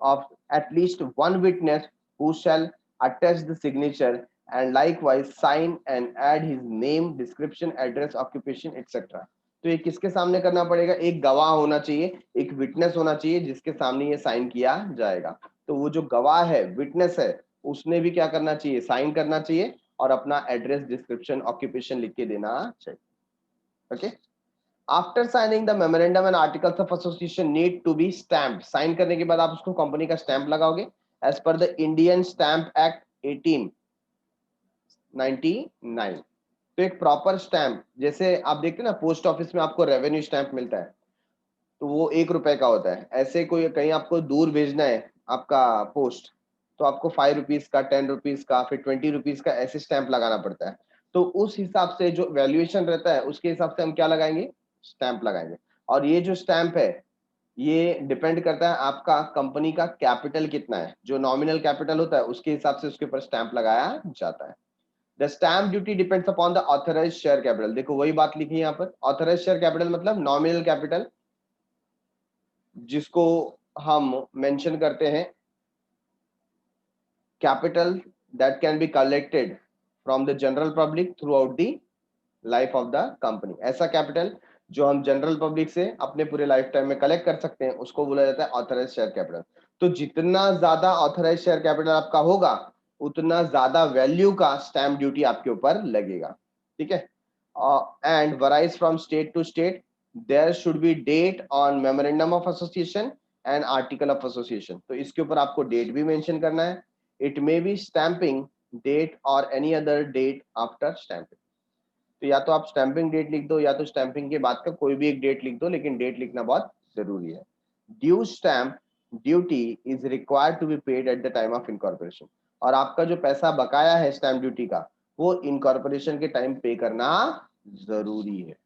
of at least one witness who shall attest the signature and likewise sign and add his name, description, address, occupation, etc. तो ये किसके सामने करना पड़ेगा? एक गवाह होना चाहिए, एक विटनेस होना चाहिए जिसके सामने ये साइन किया जाएगा. तो वो जो गवाह है, विटनेस है, उसने भी क्या करना चाहिए? साइन करना चाहिए और अपना एड्रेस, डिस्क्रिप्शन, ऑक्यूपेशन लिख के देना चाहिए. Okay. After signing the memorandum and articles of association need to be stamped. Sign करने के बाद आप उसको कंपनी का स्टैंप लगाओगे as per the Indian stamp act 1899. तो एक प्रॉपर स्टैंप, जैसे आप देखते हैं ना पोस्ट ऑफिस में आपको रेवेन्यू स्टैंप मिलता है, तो वो 1 रुपए का होता है. ऐसे कोई कहीं आपको दूर भेजना है आपका पोस्ट, तो आपको 5 रुपीज का, 10 रुपीज का, फिर 20 रुपीज का, ऐसे स्टैंप लगाना पड़ता है. तो उस हिसाब से जो वैल्यूएशन रहता है उसके हिसाब से हम क्या लगाएंगे? स्टैंप लगाएंगे. और ये जो स्टैंप है ये डिपेंड करता है आपका कंपनी का कैपिटल कितना है. जो नॉमिनल कैपिटल होता है उसके हिसाब से उसके ऊपर स्टैंप लगाया जाता है. The stamp duty depends upon the authorised share capital. देखो वही बात लिखी है यहाँ पर. ऑथराइज्ड शेयर कैपिटल मतलब नॉमिनल कैपिटल, जिसको हम मेंशन करते हैं capital that can be collected from the general public throughout the life of the company. ऐसा कैपिटल जो हम जनरल पब्लिक से अपने पूरे लाइफ टाइम में कलेक्ट कर सकते हैं उसको बोला जाता है ऑथराइज शेयर कैपिटल। तो जितना ज्यादा ऑथराइज शेयर कैपिटल आपका होगा उतना ज्यादा वैल्यू का स्टैम्प ड्यूटी आपके ऊपर लगेगा, ठीक है। And varies from state to state, there should be date on memorandum of association and article of association. तो इसके ऊपर आपको डेट भी मेंशन करना है। It may be stamping date और any other date after stamping. तो या तो आप स्टैंपिंग डेट लिख दो या तो स्टैंपिंग के बाद का कोई भी एक डेट लिख दो, लेकिन डेट लिखना बहुत जरूरी है। Due stamp duty is required to be paid at the time of incorporation. और आपका जो पैसा बकाया है स्टैंप ड्यूटी का वो इनकॉर्पोरेशन के टाइम पे करना जरूरी है।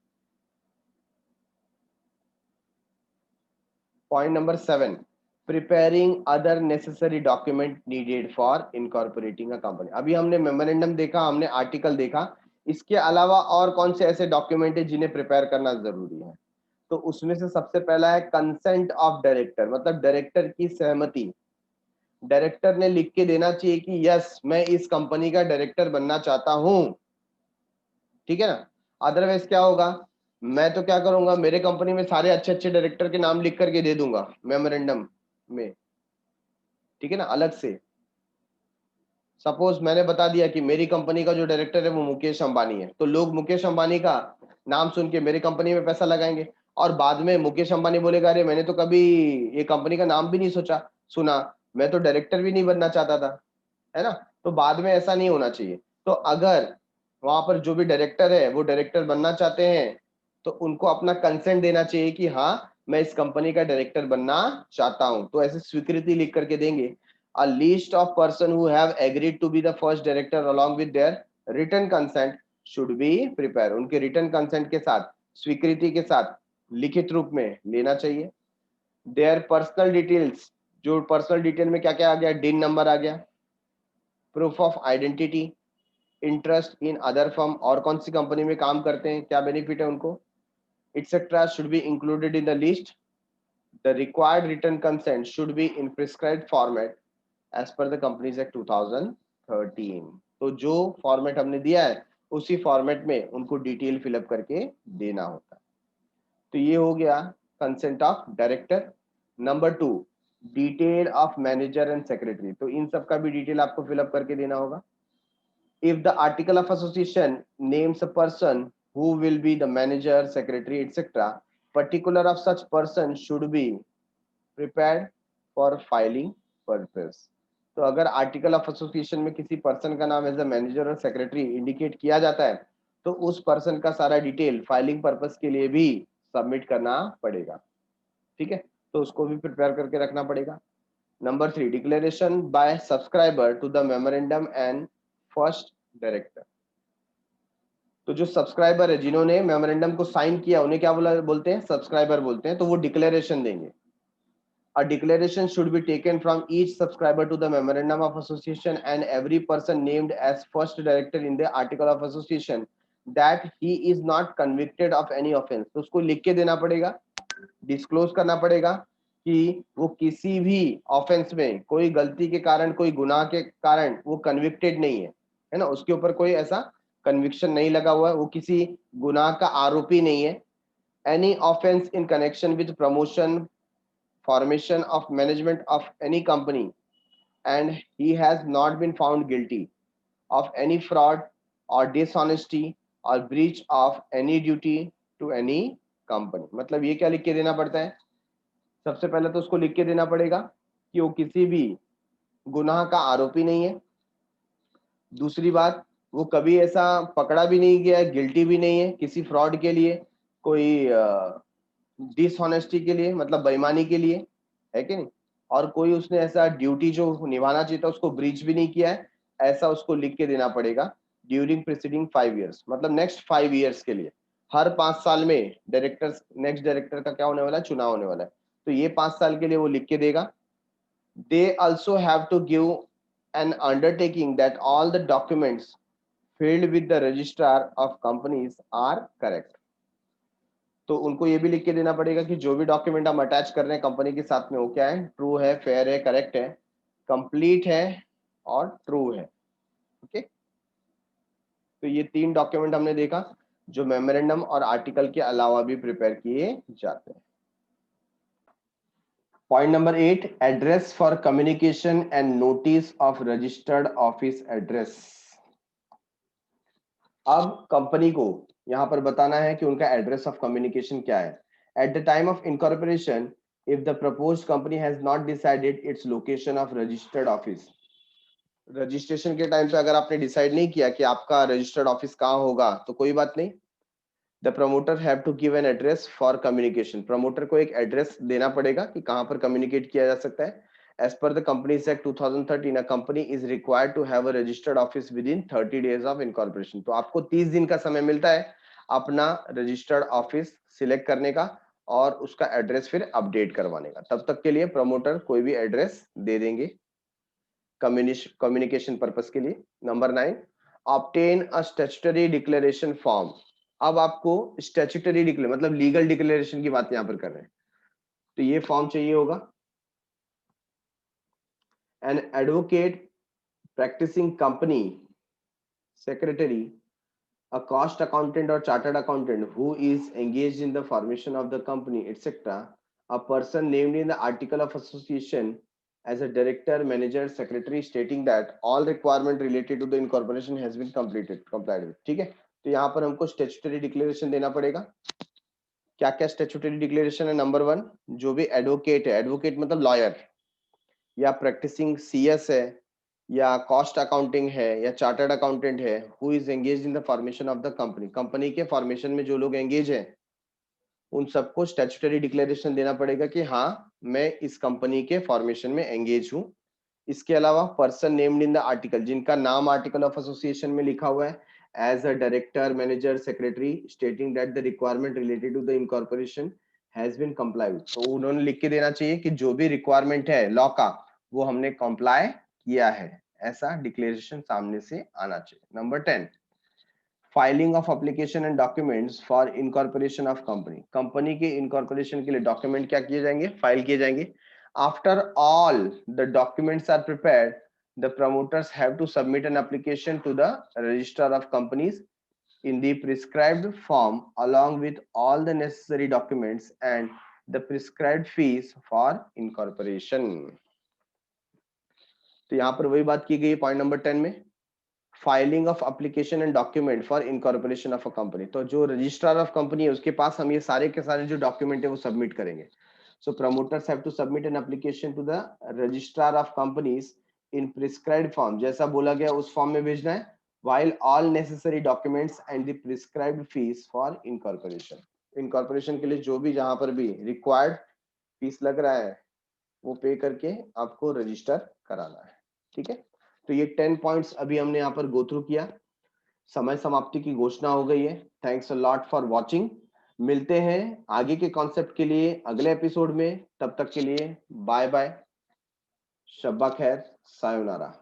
Point number 7, preparing other necessary document needed for incorporating a company. अभी हमने मेमोरेंडम देखा, हमने आर्टिकल देखा, इसके अलावा और कौन से ऐसे डॉक्यूमेंट है जिन्हें प्रिपेयर करना जरूरी है? तो उसमें से सबसे पहला है कंसेंट ऑफ डायरेक्टर, मतलब डायरेक्टर की सहमति। डायरेक्टर ने लिख के देना चाहिए कि यस मैं इस कंपनी का डायरेक्टर बनना चाहता हूं, ठीक है ना। अदरवाइज क्या होगा, मैं तो क्या करूंगा, मेरे कंपनी में सारे अच्छे अच्छे डायरेक्टर के नाम लिख करके दे दूंगा मेमोरेंडम में, ठीक है ना, अलग से। सपोज मैंने बता दिया कि मेरी कंपनी का जो डायरेक्टर है वो मुकेश अंबानी है, तो लोग मुकेश अंबानी का नाम सुन के मेरी कंपनी में पैसा लगाएंगे, और बाद में मुकेश अंबानी बोलेगा अरे मैंने तो कभी ये कंपनी का नाम भी नहीं सोचा सुना, मैं तो डायरेक्टर भी नहीं बनना चाहता था, है ना। तो बाद में ऐसा नहीं होना चाहिए। तो अगर वहां पर जो भी डायरेक्टर है वो डायरेक्टर बनना चाहते हैं तो उनको अपना कंसेंट देना चाहिए कि हाँ मैं इस कंपनी का डायरेक्टर बनना चाहता हूं, तो ऐसे स्वीकृति लिख करके देंगे। A list of person who have agreed to be the first director along with their written consent should be prepared। उनके written consent के साथ, स्वीकृति के साथ लिखित रूप में लेना चाहिए। Their personal details, जो पर्सनल डिटेल में क्या क्या आ गया, डिन नंबर आ गया, proof of identity, interest in other firm, और कौन सी कंपनी में काम करते हैं, क्या बेनिफिट है उनको, etc. should be included in the list। The required written consent should be in prescribed format as per the companies act 2013। तो जो फॉर्मेट हमने दिया है उसी फॉर्मेट में उनको डिटेल फिलअप करके देना होता है। तो ये हो गया consent of director. Number 2, detail of manager and secretary. तो इन सब का भी डिटेल आपको फिलअप करके देना होगा। If the article of association names a person who will be the manager, secretary, etc., particular of such person should be prepared for filing purpose। तो अगर आर्टिकल ऑफ एसोसिएशन में किसी पर्सन का नाम एज अ मैनेजर और सेक्रेटरी इंडिकेट किया जाता है तो उस पर्सन का सारा डिटेल फाइलिंग पर्पस के लिए भी सबमिट करना पड़ेगा, ठीक है। तो उसको भी प्रिपेयर करके रखना पड़ेगा। Number 3, declaration by subscriber to the memorandum and first director. तो जो सब्सक्राइबर है जिन्होंने मेमोरेंडम को साइन किया उन्हें क्या बोलते हैं, सब्सक्राइबर बोलते हैं। तो वो डिक्लेरेशन देंगे। A declaration should be taken from each subscriber to the memorandum of association and every person named as first director in the article of association that he is not convicted of any offense। तो उसको लिख के देना पड़ेगा, डिस्क्लोज करना पड़ेगा कि वो किसी भी ऑफेंस में, कोई गलती के कारण, कोई गुनाह के कारण वो कन्विक्टेड नहीं है ना, उसके ऊपर कोई ऐसा कन्विक्शन नहीं लगा हुआ है, वो किसी गुनाह का आरोपी नहीं है। Any offence in connection with promotion, formation of management of any company, and he has not been found guilty of any fraud or dishonesty or breach of any duty to any company। मतलब ये क्या लिख के देना पड़ता है, सबसे पहले तो उसको लिख के देना पड़ेगा कि वो किसी भी गुनाह का आरोपी नहीं है। दूसरी बात, वो कभी ऐसा पकड़ा भी नहीं गया, गिल्टी भी नहीं है किसी फ्रॉड के लिए, कोई डिसऑनेस्टी के लिए मतलब बेईमानी के लिए, है कि नहीं, और कोई उसने ऐसा ड्यूटी जो निभाना चाहिए था उसको ब्रीच भी नहीं किया है, ऐसा उसको लिख के देना पड़ेगा। ड्यूरिंग प्रीसीडिंग 5 years, मतलब नेक्स्ट 5 years के लिए, हर 5 साल में डायरेक्टर, नेक्स्ट डायरेक्टर का क्या होने वाला है, चुनाव होने वाला है, तो ये 5 साल के लिए वो लिख के देगा। They also have to give an undertaking that all the documents filled with the registrar of companies are correct। तो उनको ये भी लिख के देना पड़ेगा कि जो भी डॉक्यूमेंट हम अटैच कर रहे हैं कंपनी के साथ में वो क्या है, ट्रू है, फेयर है, करेक्ट है, कंप्लीट है और ट्रू है। ओके, तो ये 3 डॉक्यूमेंट हमने देखा जो मेमोरेंडम और आर्टिकल के अलावा भी प्रिपेयर किए जाते हैं। Point number 8, address for communication and notice of registered office address. अब कंपनी को यहां पर बताना है कि उनका एड्रेस ऑफ कम्युनिकेशन क्या है। Eight the time of incorporation, if the proposed company has not decided its location of registered office, registration के टाइम पे अगर आपने डिसाइड नहीं किया कि आपका रजिस्टर्ड ऑफिस कहाँ होगा तो कोई बात नहीं, the promoter have to give an address for communication, promoter को एक एड्रेस देना पड़ेगा कि कहाँ पर कम्युनिकेट किया जा सकता है। As per the companies act 2013, a company is required to have a registered office within 30 days of incorporation. तो आपको 30 दिन का समय मिलता है अपना रजिस्टर्ड ऑफिस सिलेक्ट करने का और उसका एड्रेस फिर अपडेट करवाने का। तब तक के लिए प्रमोटर कोई भी एड्रेस दे देंगे कम्युनिकेशन पर्पस के लिए। Number 9, obtain a statutory declaration form. अब आपको स्टैट्यूटरी डिक्लेयर मतलब लीगल डिक्लेरेशन की बात यहां पर कर रहे हैं, तो ये फॉर्म चाहिए होगा। An advocate practising company secretary, a cost accountant or chartered accountant who is engaged in the formation of the company, etc., a person named in the article of association as a director, manager, secretary, stating that all requirement related to the incorporation has been complied with। ठीक है, तो यहाँ पर हमको स्टेचुटरी डिक्लेरेशन देना पड़ेगा। क्या क्या स्टेचुटरी डिक्लेरेशन है? नंबर 1, जो भी एडवोकेट है, एडवोकेट मतलब लॉयर, या प्रैक्टिसिंग सीएस है, या कॉस्ट अकाउंटिंग है, या चार्टर्ड अकाउंटेंट है, who is engage in the formation of the company, company के फॉर्मेशन में जो लोग एंगेज हैं उन सबको स्टैट्यूटरी डिक्लेरेशन देना पड़ेगा कि हाँ मैं इस कंपनी के फॉर्मेशन में एंगेज हूँ। इसके अलावा person named in the article, जिनका नाम आर्टिकल ऑफ एसोसिएशन में लिखा हुआ है as a director, manager, secretary, stating that the requirement related to the incorporation has been complied. तो उन्होंने लिख के देना चाहिए कि जो भी रिक्वायरमेंट है लॉ का वो हमने कंप्लाई किया है, ऐसा डिक्लेरेशन सामने से आना चाहिए। Number 10, filing of application and documents for incorporation of company. Company के इनकॉर्पोरेशन के लिए डॉक्यूमेंट क्या किए जाएंगे? फाइल किए जाएंगे। After all the documents are prepared, the promoters have to submit an application to the register of companies in the prescribed form along with all the necessary documents and the prescribed fees for incorporation। तो यहां पर वही बात की गई पॉइंट नंबर 10 में, filing of application and document for incorporation of a company. तो जो रजिस्ट्रार ऑफ कंपनी है उसके पास हम ये सारे के सारे जो डॉक्यूमेंट है वो सबमिट करेंगे। So promoters have to submit an application to the registrar of companies in prescribed form, जैसा बोला गया उस फॉर्म में भेजना है, while all necessary documents and the prescribed fees for incorporation। Incorporation के लिए जो भी जहां पर भी रिक्वायर्ड फीस लग रहा है वो पे करके आपको रजिस्टर कराना है। ठीक है, तो ये 10 पॉइंट्स अभी हमने यहाँ पर गो थ्रू किया। समय समाप्ति की घोषणा हो गई है। Thanks a lot for watching. मिलते हैं आगे के कॉन्सेप्ट के लिए अगले एपिसोड में, तब तक के लिए बाय बाय, शब्बा खैर, सायोनारा।